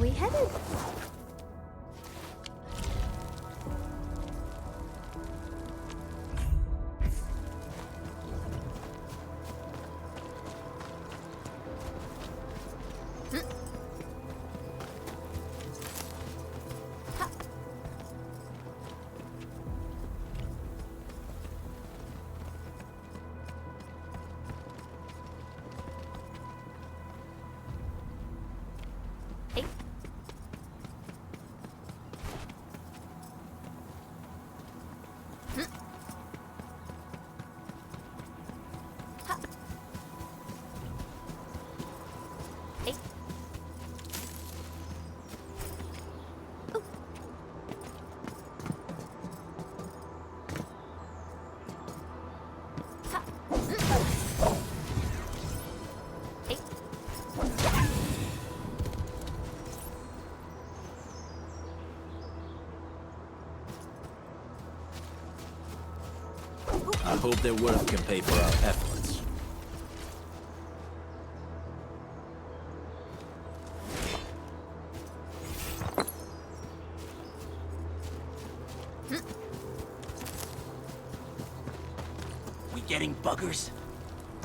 we headed? I hope their worth can pay for our efforts. We getting buggers?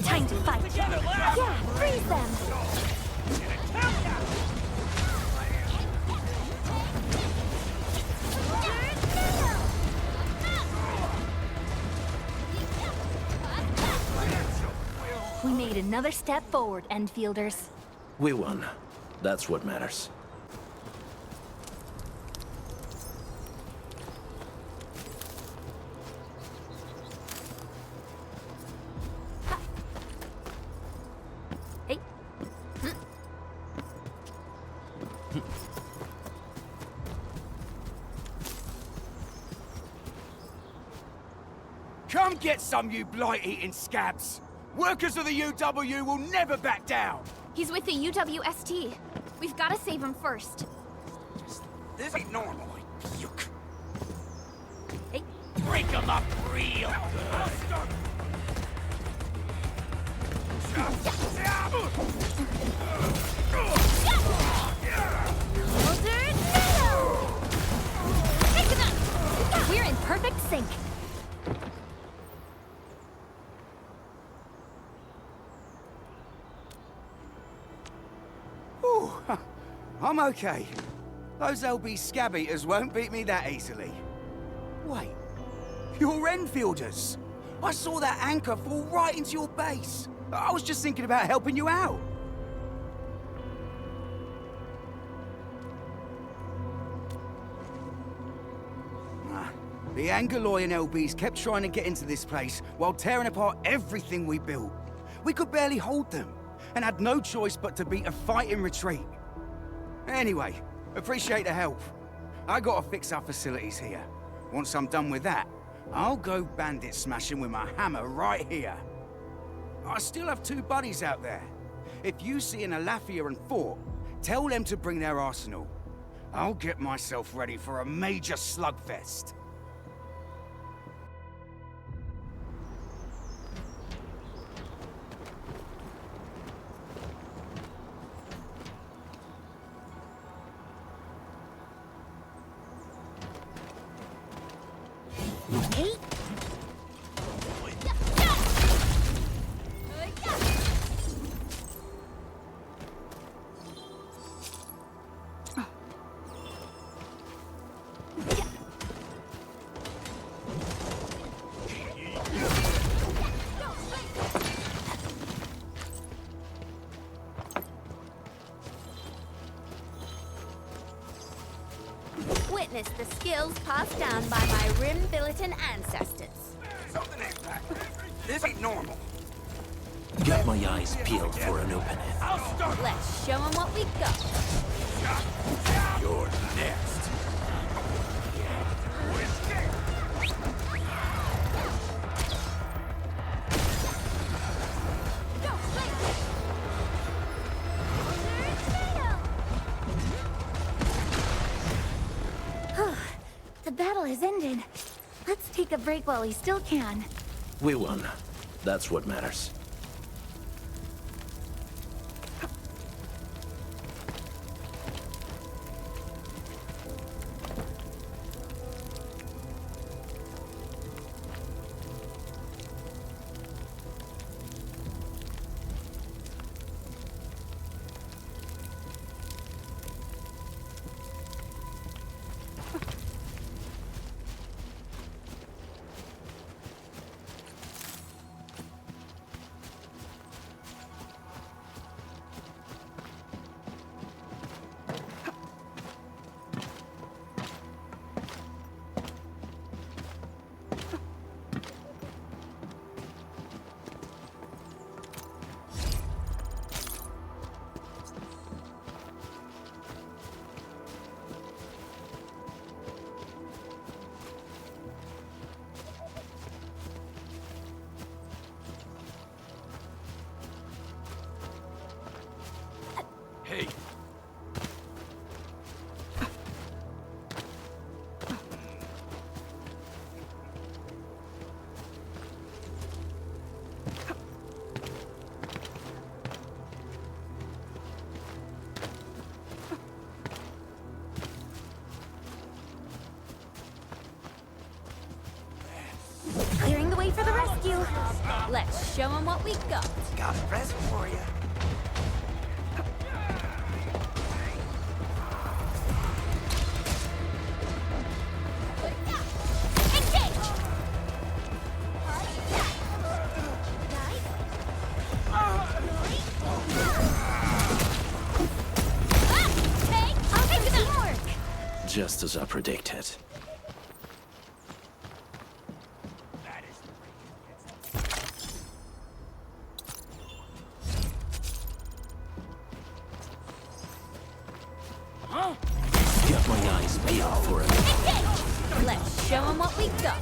Time to fight. Yeah, freeze them! We made another step forward, Endfielders. We won. That's what matters. Hey. Come get some, you blight-eating scabs! Workers of the UW will never back down! He's with the UWST. We've got to save him first. This ain't normal. Yuck. Hey. Break them up real good. We're in perfect sync. Ooh, I'm okay. Those LB scab eaters won't beat me that easily. Wait, you're Enfielders. I saw that anchor fall right into your base. I was just thinking about helping you out. The Angaloy and LBs kept trying to get into this place while tearing apart everything we built. We could barely hold them, and had no choice but to beat a fight in retreat. Anyway, appreciate the help. I gotta fix our facilities here. Once I'm done with that, I'll go bandit smashing with my hammer right here. I still have 2 buddies out there. If you see an Alafia and Fort, tell them to bring their arsenal. I'll get myself ready for a major slugfest. Witness the skills passed down by my Rim-Billiton ancestors. Something ain't right. This ain't normal. Got my eyes peeled for an opening. Let's show them what we got. You're next. The battle has ended. Let's take a break while we still can. We won. That's what matters. ready for the rescue. Let's show them what we got. Got a present for you. Just as I predicted. Got my eyes peeled for it. Let's show them what we got.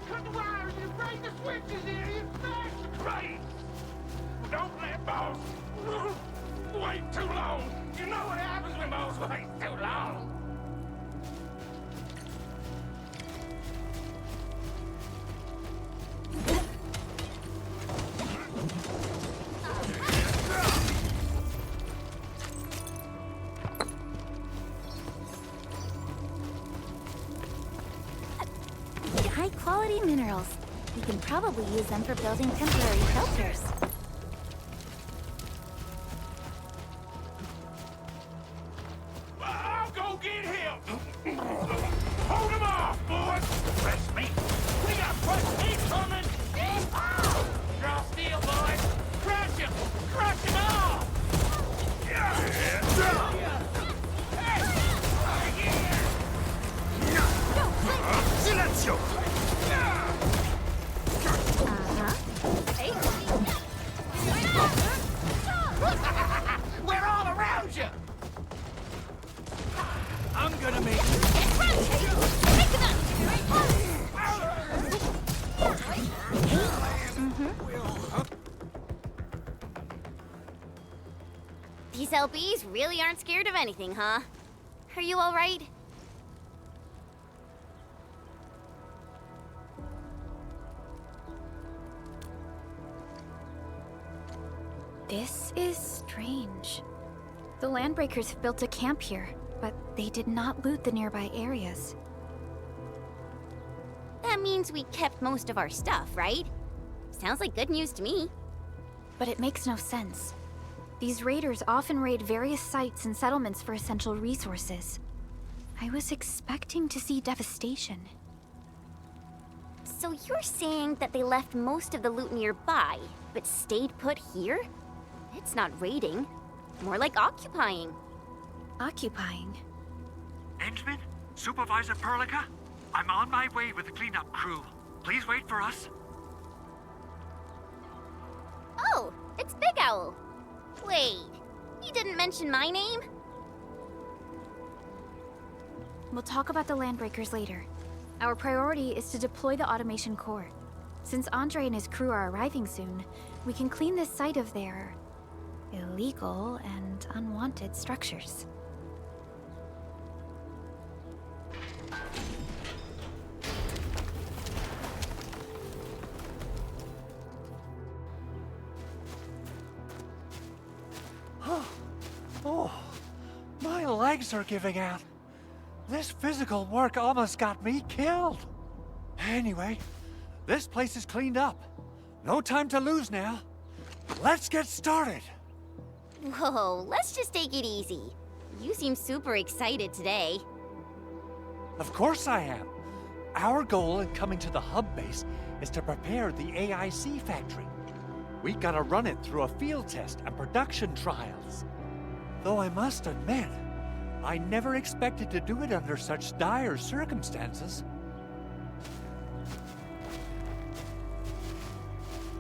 Cut the wires and break the switches here, you smash the crates! Don't let boss wait too long! You know what happens when boss waits too long! High-quality minerals. We can probably use them for building temporary shelters. I'll go get him! Hold him off, boys! Fresh meat! We got fresh meat coming! Draw steel, boys! Crush him! Crush him off! Silenzio! We're all around you! I'm gonna make These LBs really aren't scared of anything, huh? Are you all right? This is strange. The Landbreakers have built a camp here, but they did not loot the nearby areas. That means we kept most of our stuff, right? Sounds like good news to me. But it makes no sense. These raiders often raid various sites and settlements for essential resources. I was expecting to see devastation. So you're saying that they left most of the loot nearby, but stayed put here? It's not raiding. More like occupying. Occupying? Henchman? Supervisor Perlica? I'm on my way with the cleanup crew. Please wait for us. Oh, it's Big Owl. Wait, you didn't mention my name? We'll talk about the Landbreakers later. Our priority is to deploy the automation core. Since Andre and his crew are arriving soon, we can clean this site of their illegal and unwanted structures. legs are giving out. This physical work almost got me killed. Anyway, this place is cleaned up. No time to lose now. Let's get started. Whoa, let's just take it easy. You seem super excited today. Of course I am. Our goal in coming to the hub base is to prepare the AIC factory. We gotta run it through a field test and production trials. Though I must admit, I never expected to do it under such dire circumstances.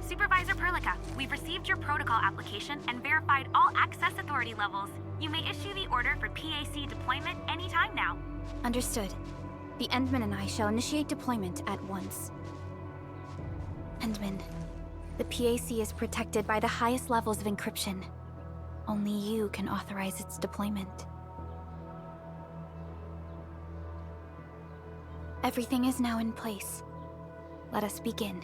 Supervisor Perlica, we've received your protocol application and verified all access authority levels. You may issue the order for PAC deployment anytime now. Understood. The Endman and I shall initiate deployment at once. Endman, the PAC is protected by the highest levels of encryption. Only you can authorize its deployment. Everything is now in place. Let us begin.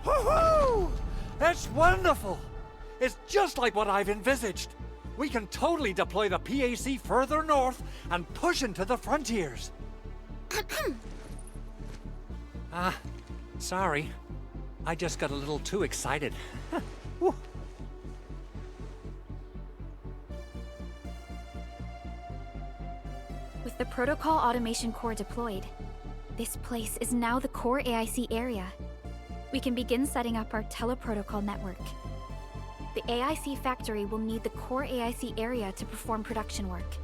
Woohoo! That's wonderful! It's just like what I've envisaged. We can totally deploy the PAC further north and push into the frontiers. Sorry. I just got a little too excited. Whew. With the Protocol Automation Core deployed, this place is now the core AIC area. We can begin setting up our teleprotocol network. The AIC factory will need the core AIC area to perform production work.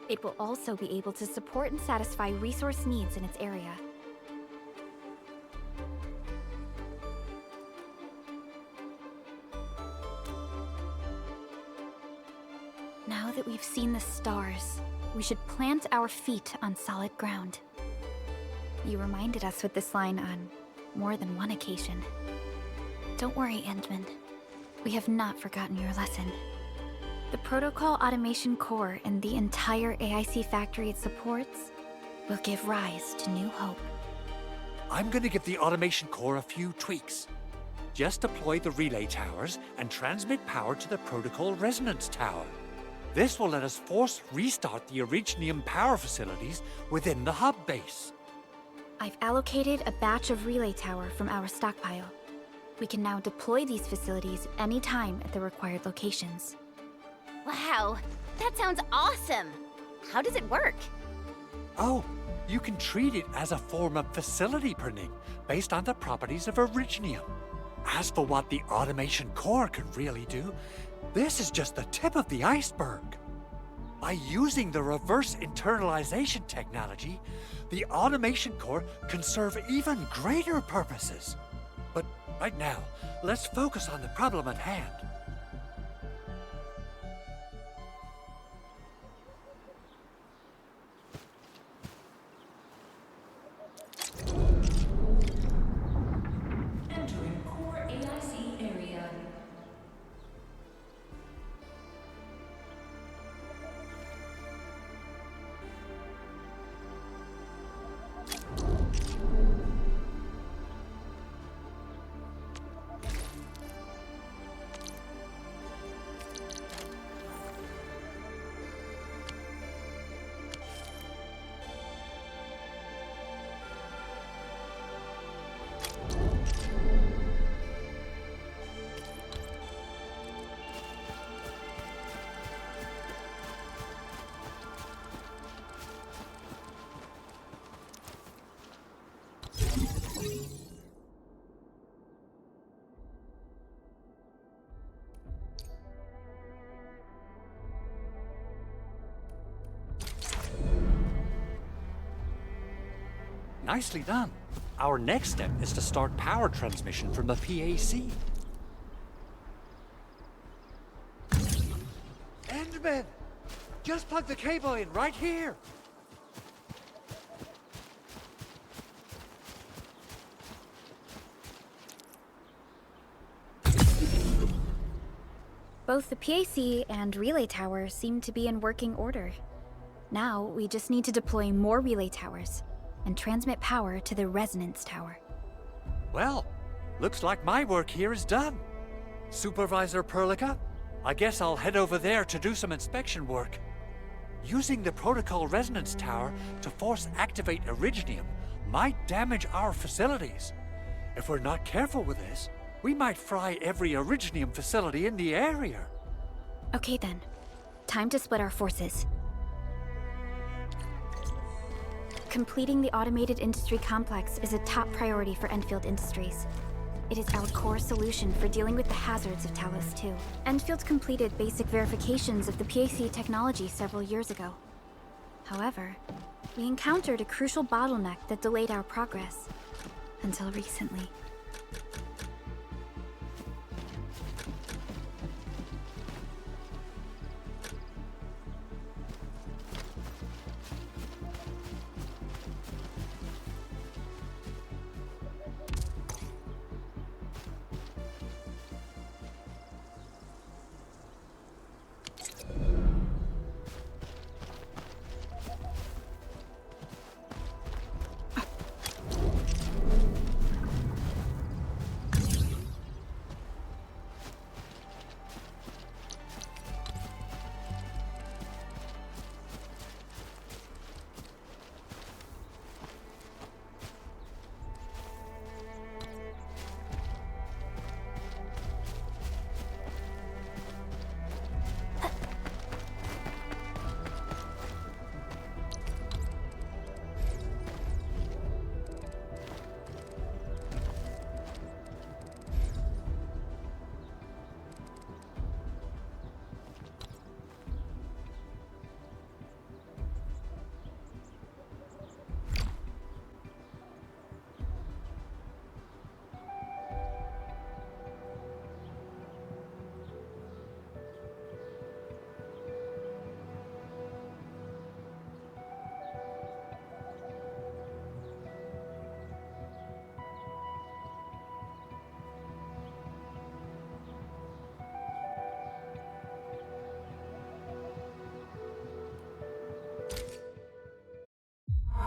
It will also be able to support and satisfy resource needs in its area. Now that we've seen the stars, we should plant our feet on solid ground. You reminded us with this line on more than one occasion. Don't worry, Endman. We have not forgotten your lesson. The Protocol Automation Core and the entire AIC factory it supports will give rise to new hope. I'm gonna give the Automation Core a few tweaks. Just deploy the relay towers and transmit power to the Protocol Resonance Tower. This will let us force restart the Originium power facilities within the hub base. I've allocated a batch of relay tower from our stockpile. We can now deploy these facilities anytime at the required locations. Wow, that sounds awesome! How does it work? Oh, you can treat it as a form of facility printing based on the properties of Originium. As for what the Automation Core could really do, this is just the tip of the iceberg. By using the reverse internalization technology, the Automation Core can serve even greater purposes. But right now, let's focus on the problem at hand. Entering core AIC area. nicely done. Our next step is to start power transmission from the PAC. Endman! Just plug the cable in right here! Both the PAC and relay tower seem to be in working order. Now, we just need to deploy more relay towers and transmit power to the resonance tower. Well, looks like my work here is done. Supervisor Perlica, I guess I'll head over there to do some inspection work. Using the protocol resonance tower to force activate Originium might damage our facilities. If we're not careful with this, we might fry every Originium facility in the area. Okay then, time to split our forces. Completing the automated industry complex is a top priority for Enfield Industries. It is our core solution for dealing with the hazards of Talos 2. Enfield completed basic verifications of the PAC technology several years ago. However, we encountered a crucial bottleneck that delayed our progress. Until recently.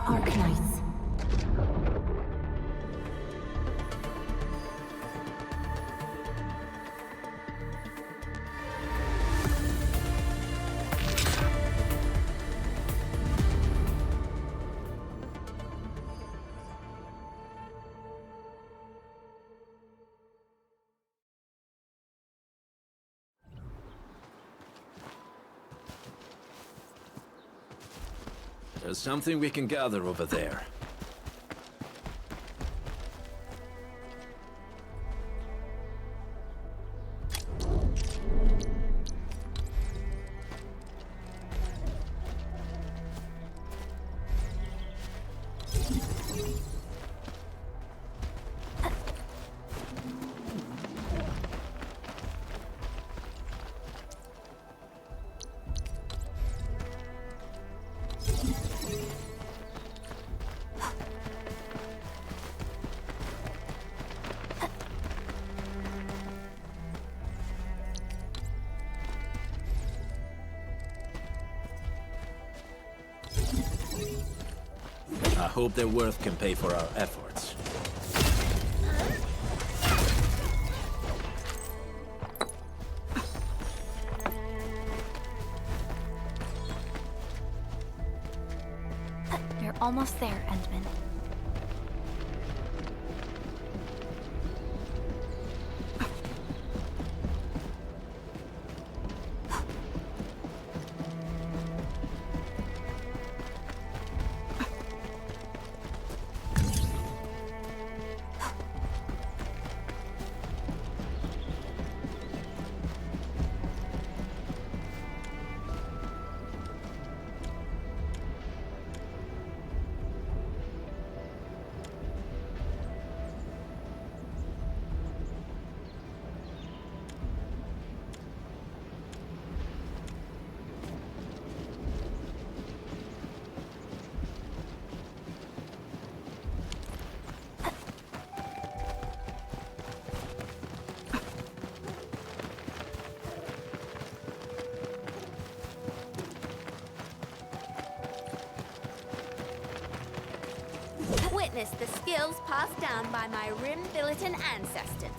Arknights. There's something we can gather over there. I hope their worth can pay for our efforts. We're almost there, Endman. witness the skills passed down by my Rim-Billiton ancestors.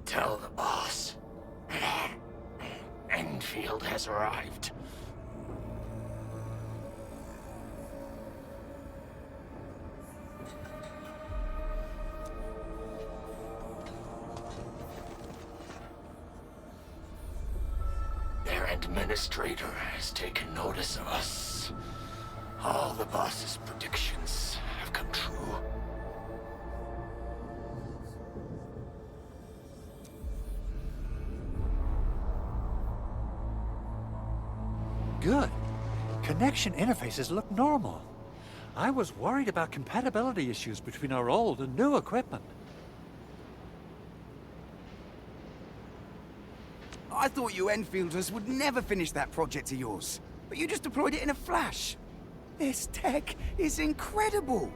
Tell the boss. Enfield has arrived. Their administrator has taken notice of us. All the boss's predictions have come true. Good. Connection interfaces look normal. I was worried about compatibility issues between our old and new equipment. I thought you Enfielders would never finish that project of yours, but you just deployed it in a flash. This tech is incredible.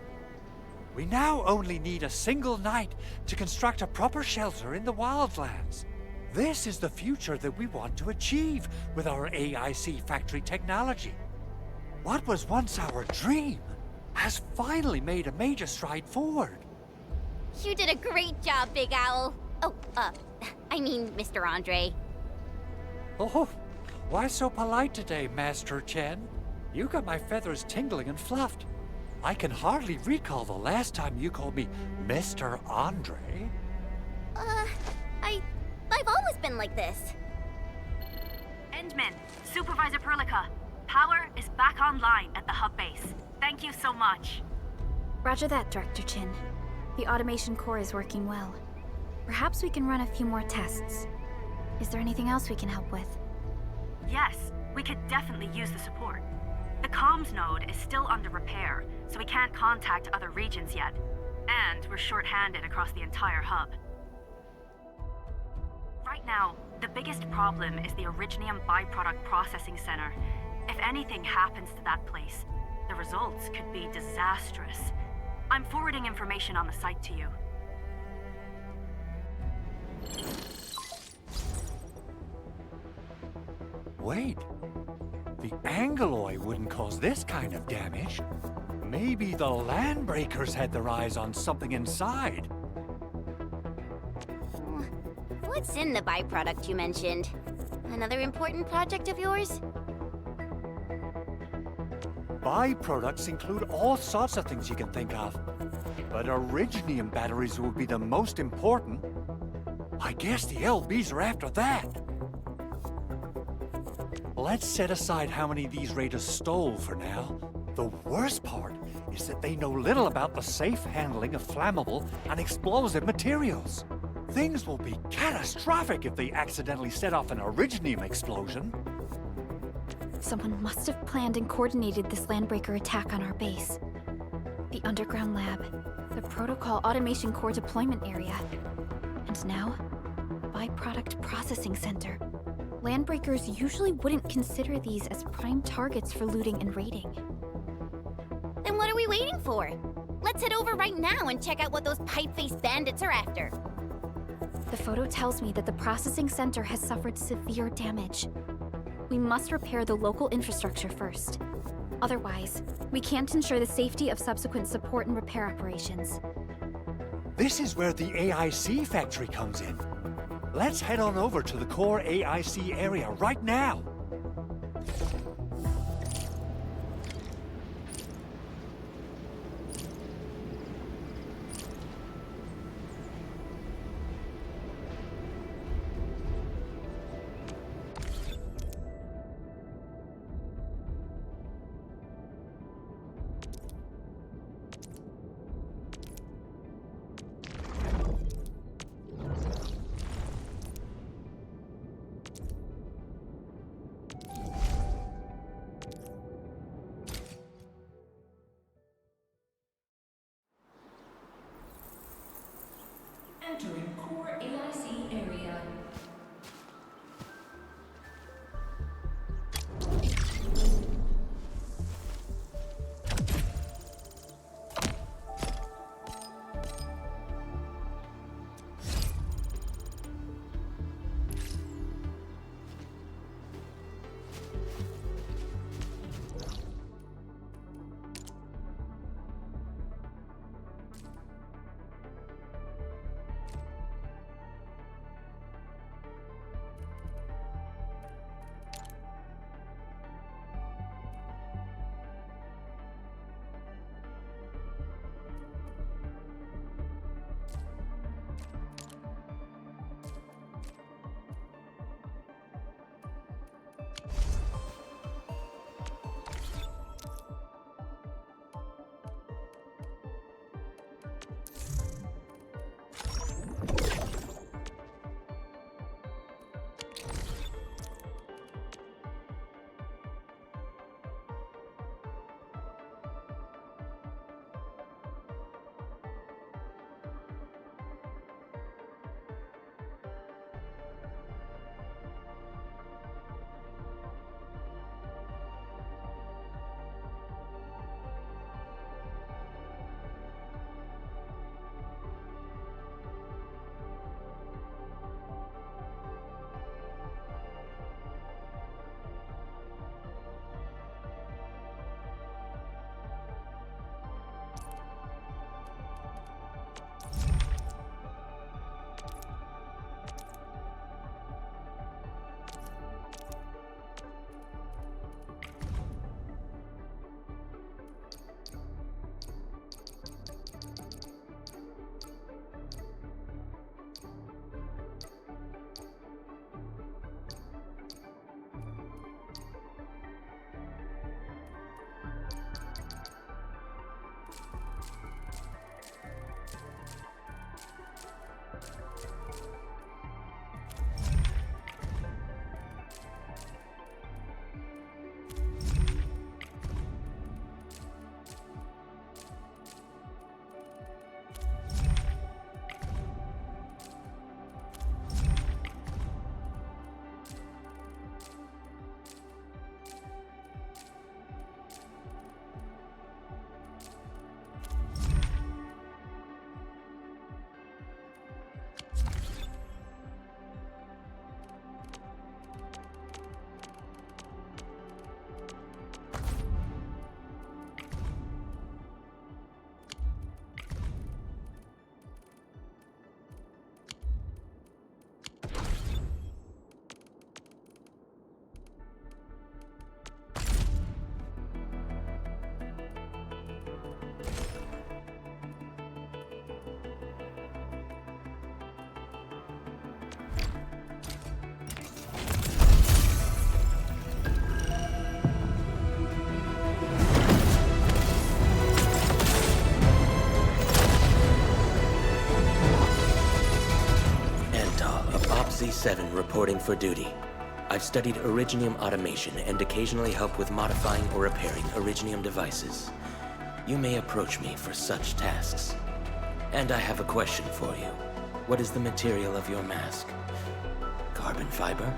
We now only need a single night to construct a proper shelter in the wildlands. This is the future that we want to achieve with our AIC factory technology. What was once our dream has finally made a major stride forward. You did a great job, Big Owl. Oh, I mean, Mr. Andre. Oh, why so polite today, Master Chen? You got my feathers tingling and fluffed. I can hardly recall the last time you called me Mr. Andre. I've always been like this. Endman, Supervisor Perlica, power is back online at the hub base. Thank you so much. Roger that, Director Chin. The automation core is working well. Perhaps we can run a few more tests. Is there anything else we can help with? Yes, we could definitely use the support. The comms node is still under repair, so we can't contact other regions yet. And we're short-handed across the entire hub. Right now, the biggest problem is the Originium byproduct processing center. If anything happens to that place, the results could be disastrous. I'm forwarding information on the site to you. Wait, the Angeloy wouldn't cause this kind of damage. Maybe the Landbreakers had their eyes on something inside. What's in the byproduct you mentioned? Another important project of yours? Byproducts include all sorts of things you can think of. But Originium batteries will be the most important. I guess the LBs are after that. Let's set aside how many these raiders stole for now. The worst part is that they know little about the safe handling of flammable and explosive materials. Things will be catastrophic if they accidentally set off an Originium explosion. Someone must have planned and coordinated this landbreaker attack on our base. The underground lab, the protocol automation core deployment area, and now, byproduct processing center. Landbreakers usually wouldn't consider these as prime targets for looting and raiding. Then what are we waiting for? Let's head over right now and check out what those pipe-faced bandits are after. The photo tells me that the processing center has suffered severe damage. We must repair the local infrastructure first. Otherwise, we can't ensure the safety of subsequent support and repair operations. This is where the AIC factory comes in. Let's head on over to the core AIC area right now. Entering core AIC area. C7 reporting for duty. I've studied Originium automation and occasionally help with modifying or repairing Originium devices. You may approach me for such tasks. And I have a question for you. What is the material of your mask? Carbon fiber?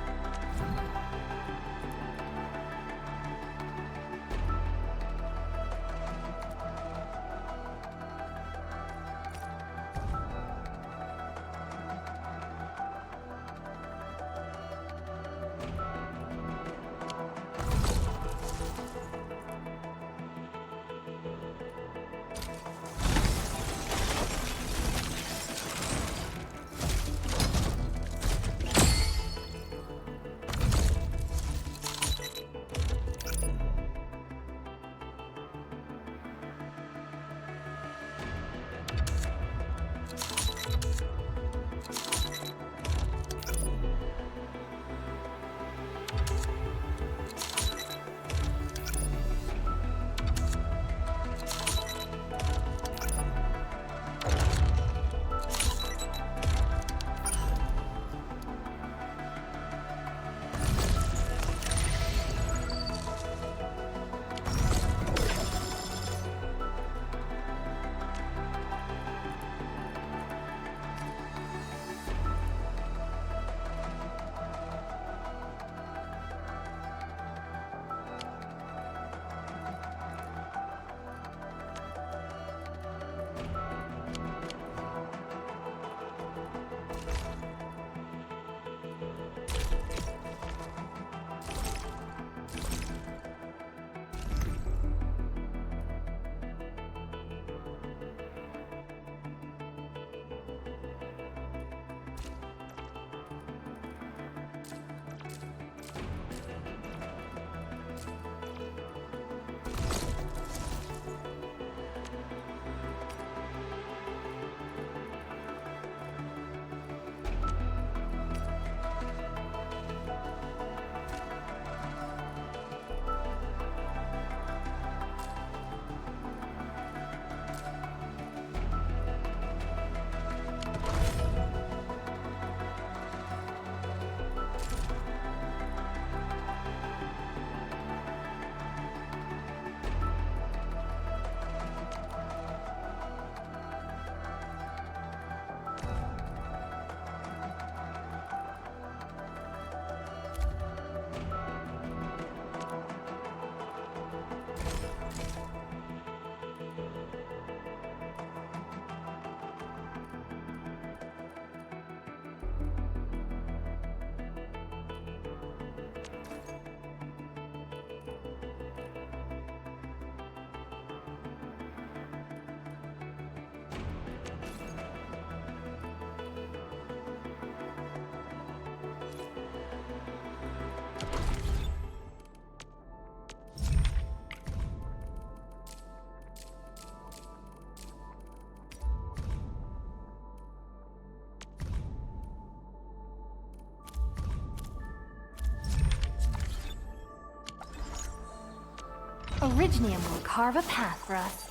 Originium will carve a path for us.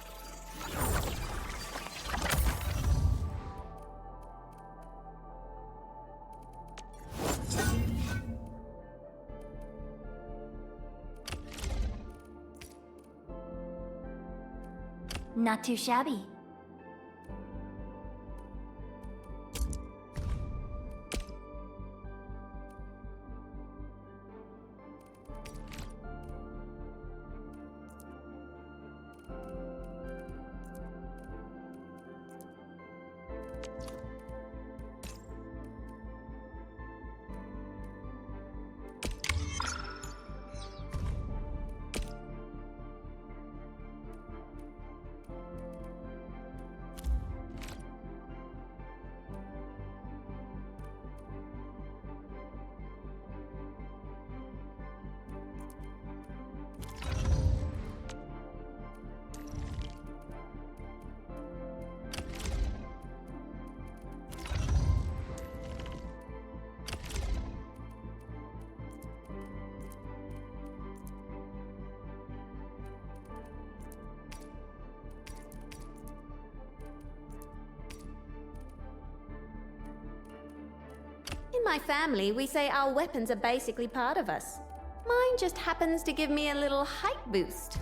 Not too shabby. my family, we say our weapons are basically part of us. Mine just happens to give me a little height boost.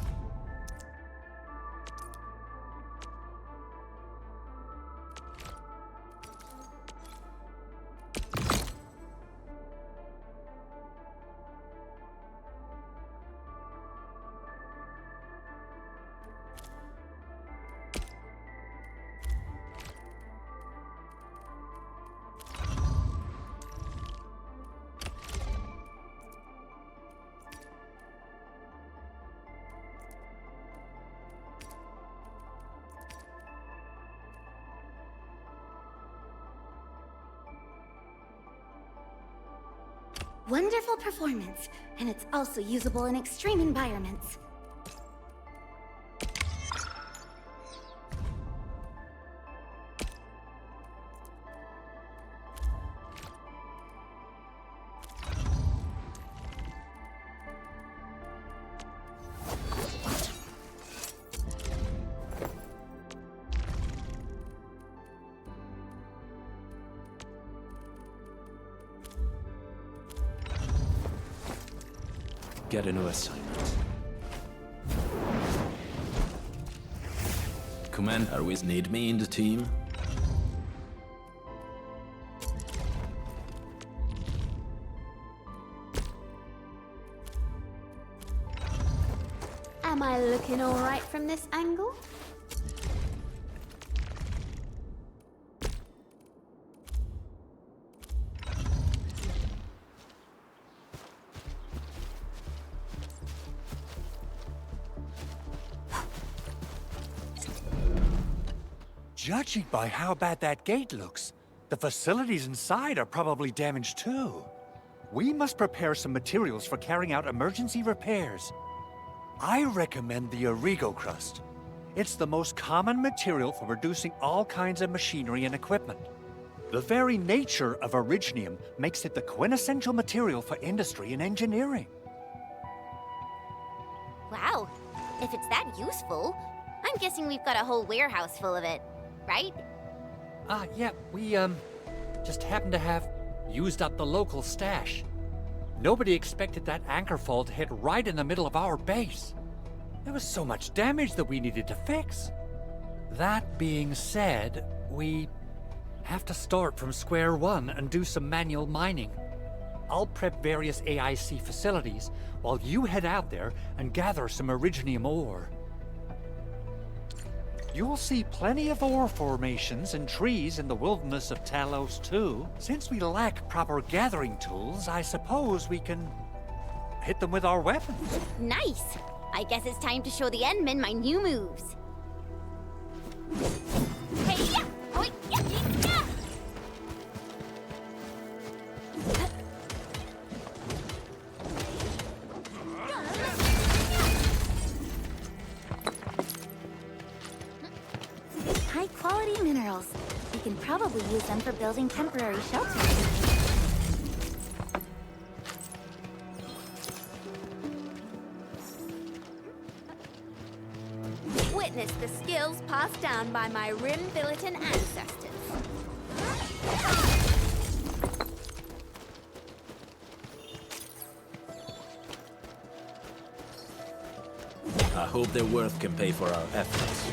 Wonderful performance, and it's also usable in extreme environments. Get a new assignment. Commander, we need me in the team? Am I looking all right from this angle? Judging by how bad that gate looks, the facilities inside are probably damaged too. We must prepare some materials for carrying out emergency repairs. I recommend the Origo crust. It's the most common material for producing all kinds of machinery and equipment. The very nature of originium makes it the quintessential material for industry and engineering. Wow, if it's that useful, I'm guessing we've got a whole warehouse full of it, right? Yeah, we, just happen to have used up the local stash. Nobody expected that anchor fall to hit right in the middle of our base. There was so much damage that we needed to fix. That being said, we have to start from square one and do some manual mining. I'll prep various AIC facilities while you head out there and gather some originium ore. You'll see plenty of ore formations and trees in the wilderness of Talos too. Since we lack proper gathering tools, I suppose we can hit them with our weapons. Nice! I guess it's time to show the Endmen my new moves. Hey, yeah! Oh, yeah, yeah! High-quality minerals. We can probably use them for building temporary shelters. Witness the skills passed down by my Rim-Billiton ancestors. I hope their worth can pay for our efforts.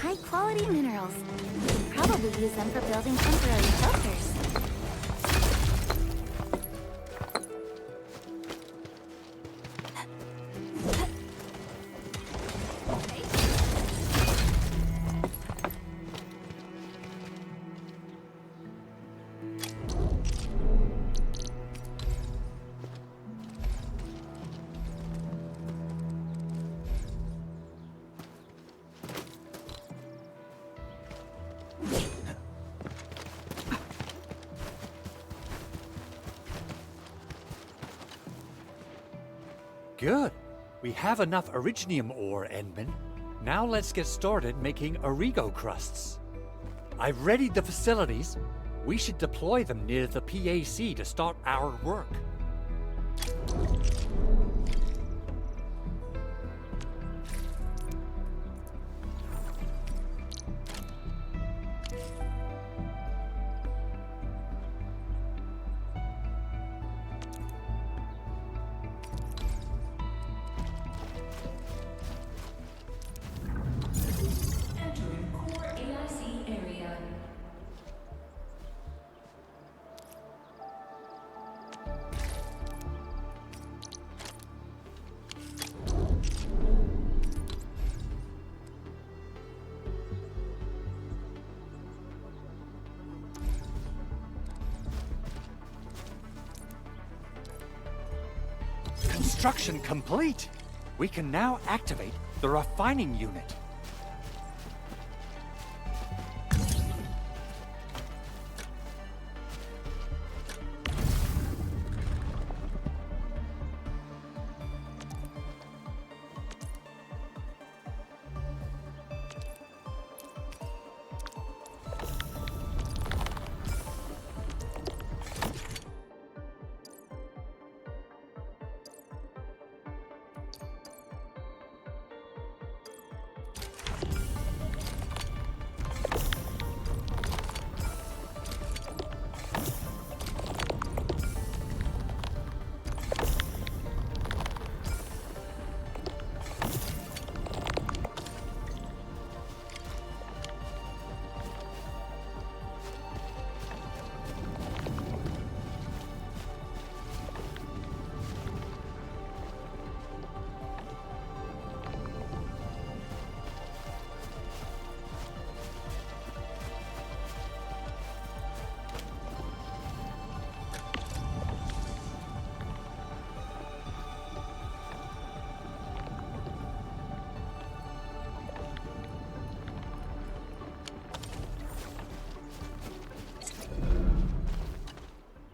High-quality minerals. We can probably use them for building temporary shelters. Good. We have enough originium ore, Endman. Now let's get started making Origo crusts. I've readied the facilities. We should deploy them near the PAC to start our work. Construction complete. We can now activate the refining unit.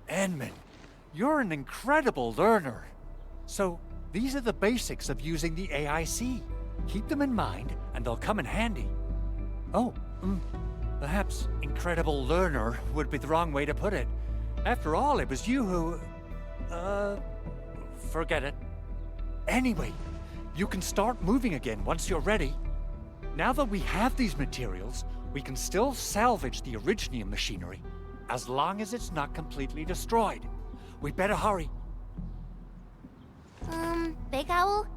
Edmund, you're an incredible learner. So, these are the basics of using the AIC. Keep them in mind, and they'll come in handy. Oh, perhaps incredible learner would be the wrong way to put it. After all, it was you who... forget it. Anyway, you can start moving again once you're ready. Now that we have these materials, we can still salvage the Originium machinery, as long as it's not completely destroyed. We better hurry. Big Owl?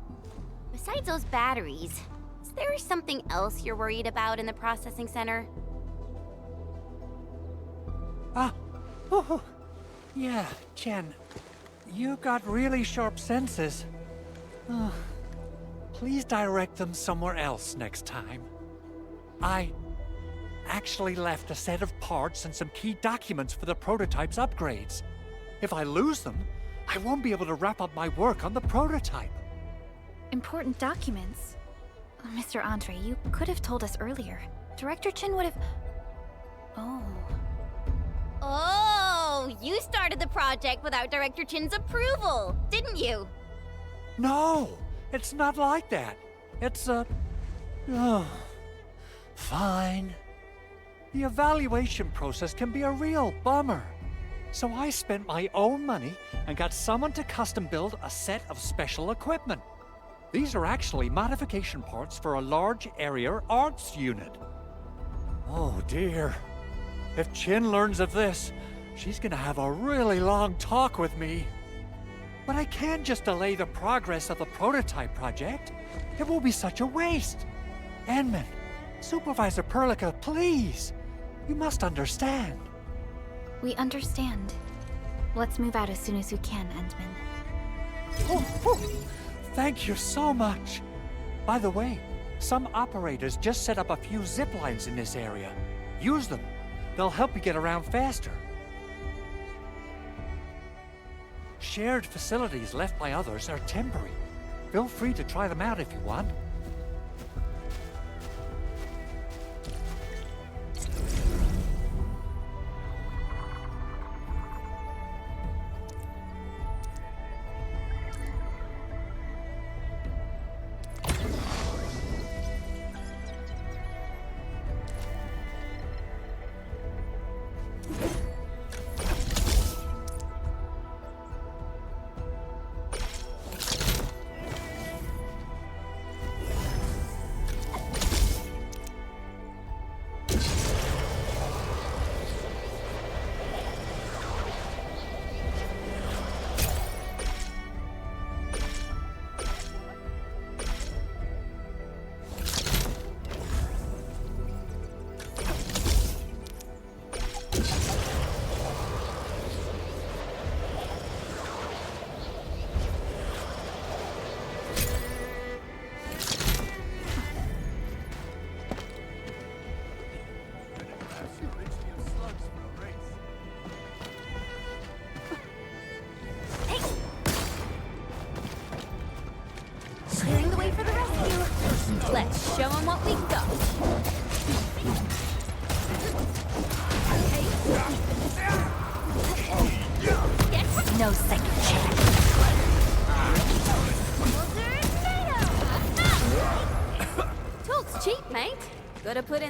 Besides those batteries, is there something else you're worried about in the processing center? Yeah, Jen. You got really sharp senses. Please direct them somewhere else next time. I actually left a set of parts and some key documents for the prototype's upgrades. If I lose them, I won't be able to wrap up my work on the prototype. Important documents? Mr. Andre, you could have told us earlier. Director Chin would have... Oh, you started the project without Director Chin's approval, didn't you? No, it's not like that. It's fine. The evaluation process can be a real bummer. So I spent my own money and got someone to custom build a set of special equipment. These are actually modification parts for a large area arts unit. Oh dear. If Chin learns of this, she's gonna have a really long talk with me. But I can't just delay the progress of the prototype project. It will be such a waste. Enman, Supervisor Perlica, please. You must understand. We understand. Let's move out as soon as we can, Endman. Thank you so much. By the way, some operators just set up a few zip lines in this area. Use them. They'll help you get around faster. Shared facilities left by others are temporary. Feel free to try them out if you want.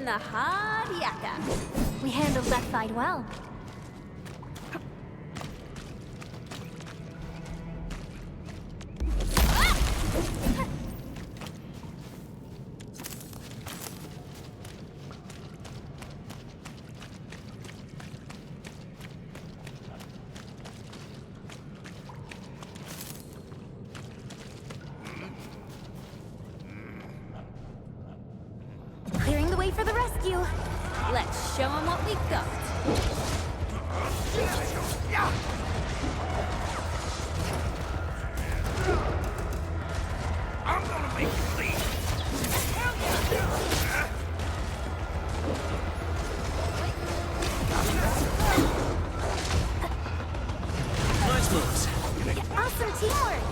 the hard yakka. We handled that fight well. Clearing the way for the rescue. Let's show them what we've got. I'm gonna make you leave. Nice moves. Awesome teamwork.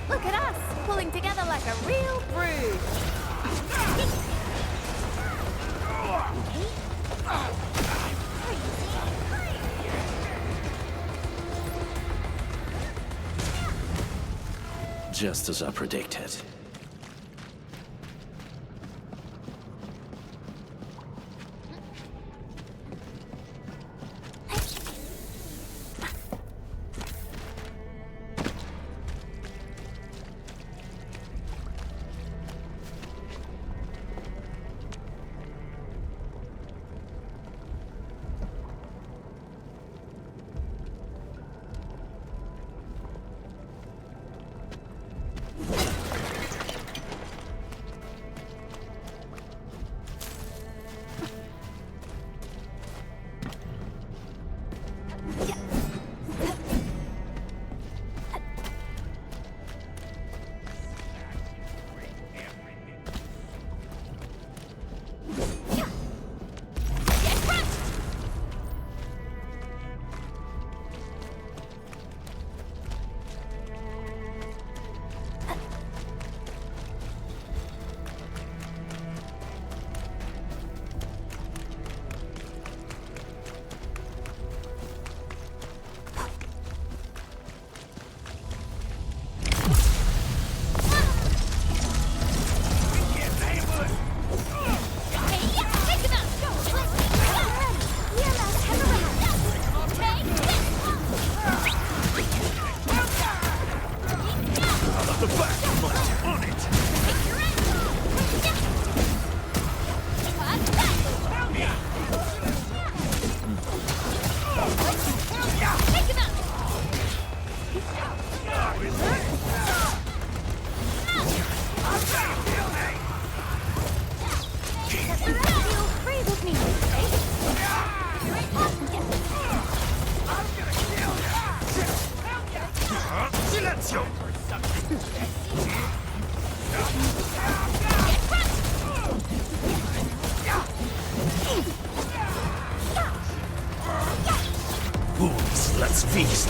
Look at us, pulling together like a real brood. Just as I predicted. Fools, let's feast.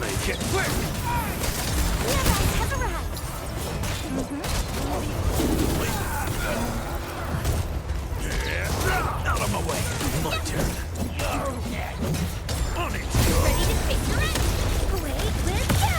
Make it quick. Out of my way. My turn. On it. Ready to face the rest. Away with you.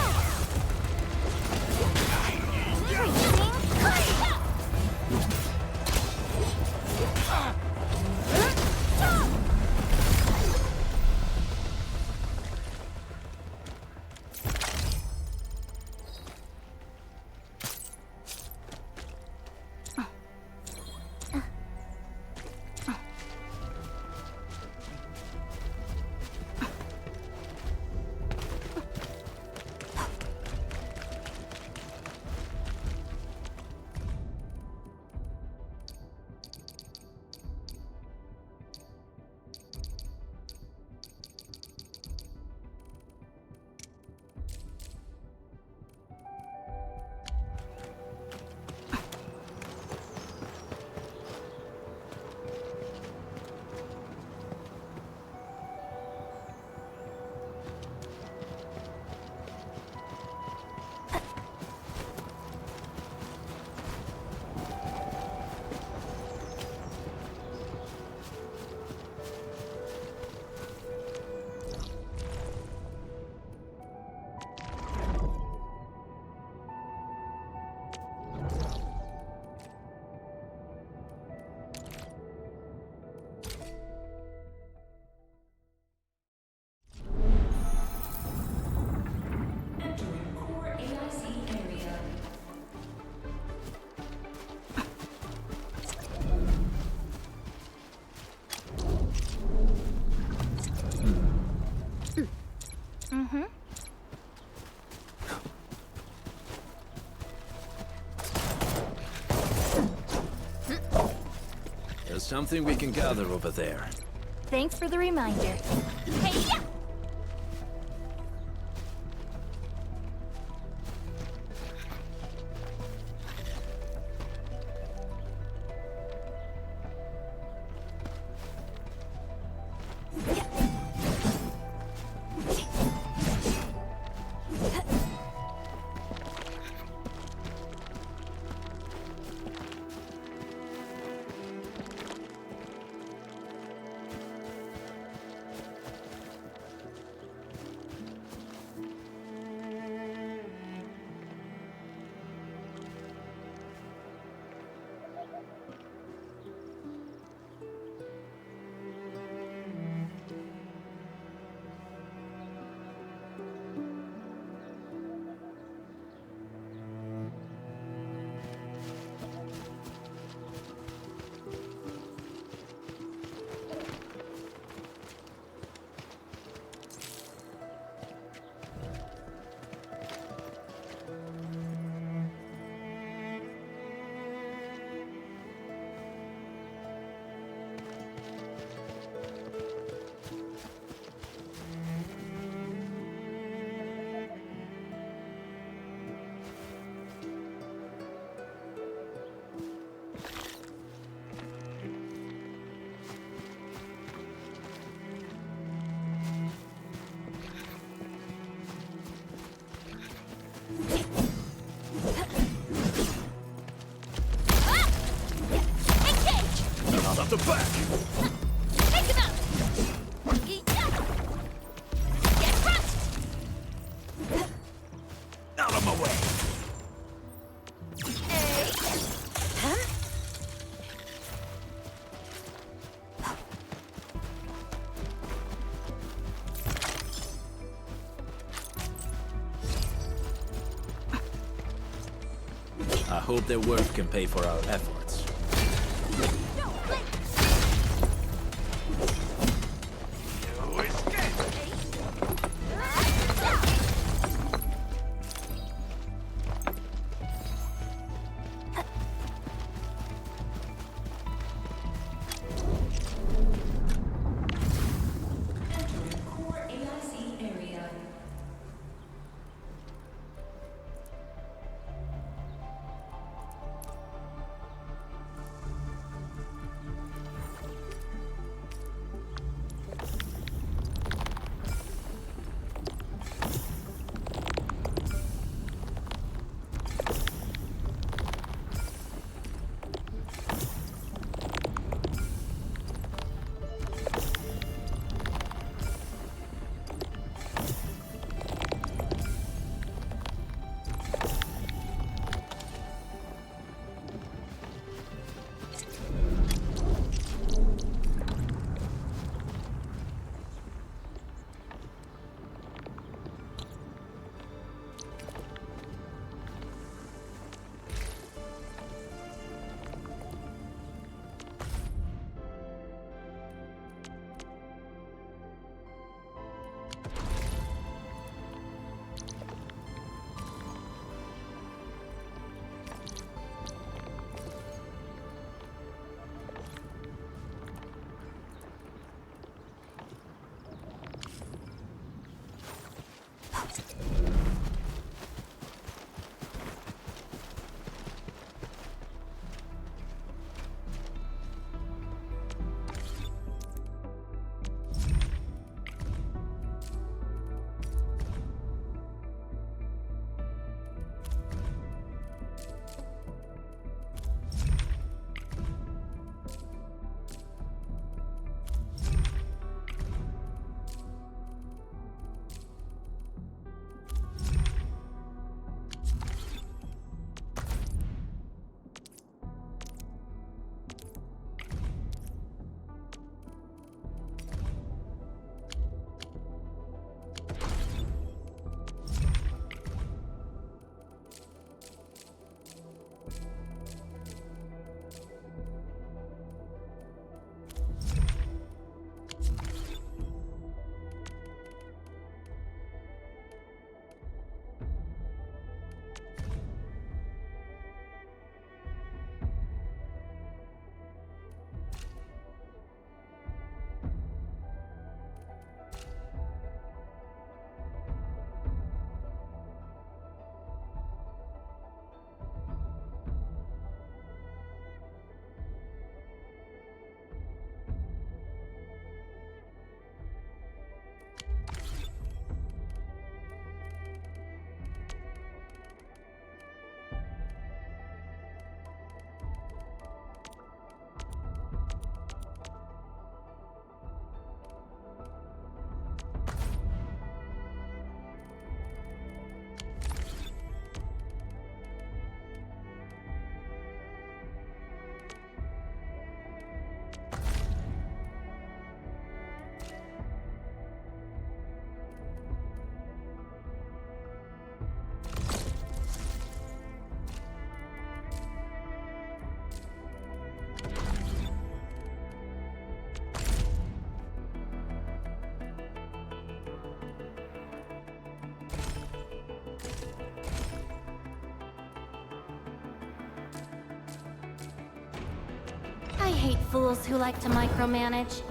Mm-hmm. There's something we can gather over there. Thanks for the reminder. Hey! Out the back! Take him out! Get front! Out of my way! Hey! Huh? I hope their work can pay for our efforts. hate fools who like to micromanage.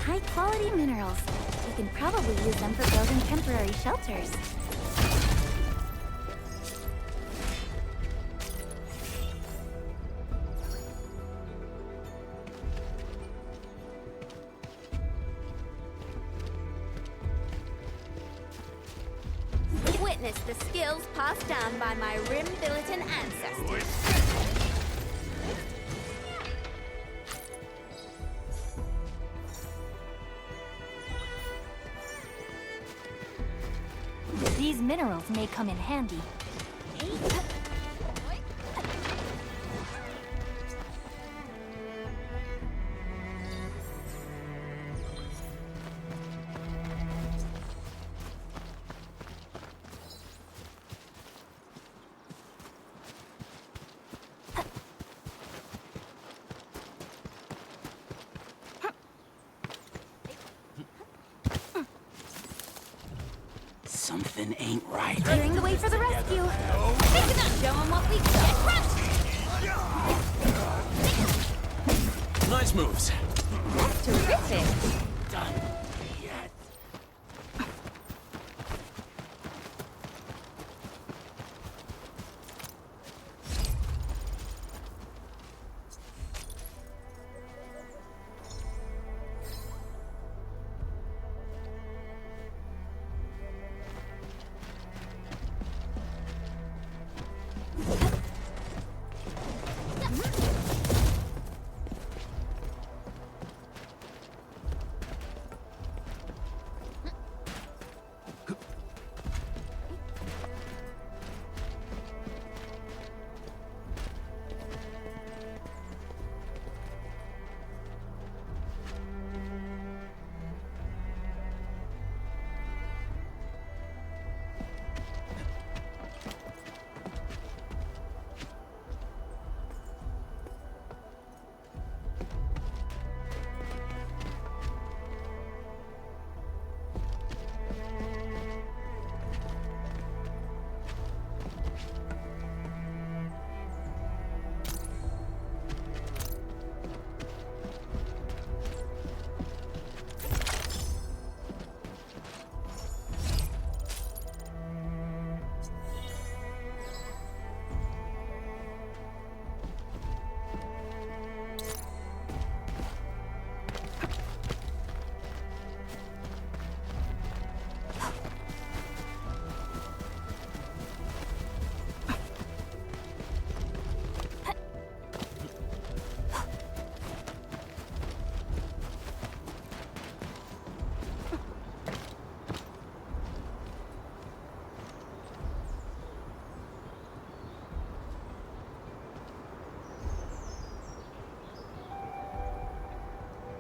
High-quality minerals. We can probably use them for building temporary shelters. Witness the skills passed down by my Rim-Bilitan ancestors. These minerals may come in handy. Something ain't right. Clearing the way for the rescue. Show 'em what we get. Nice moves. That's terrific.